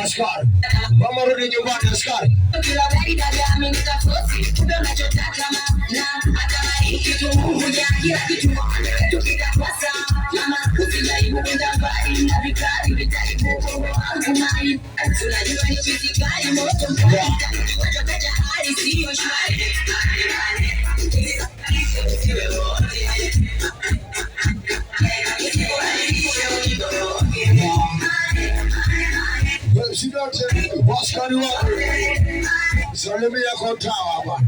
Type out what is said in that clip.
Askari, mama rudi nyumbani askari. Askari wako salimia kwa tawa hapa.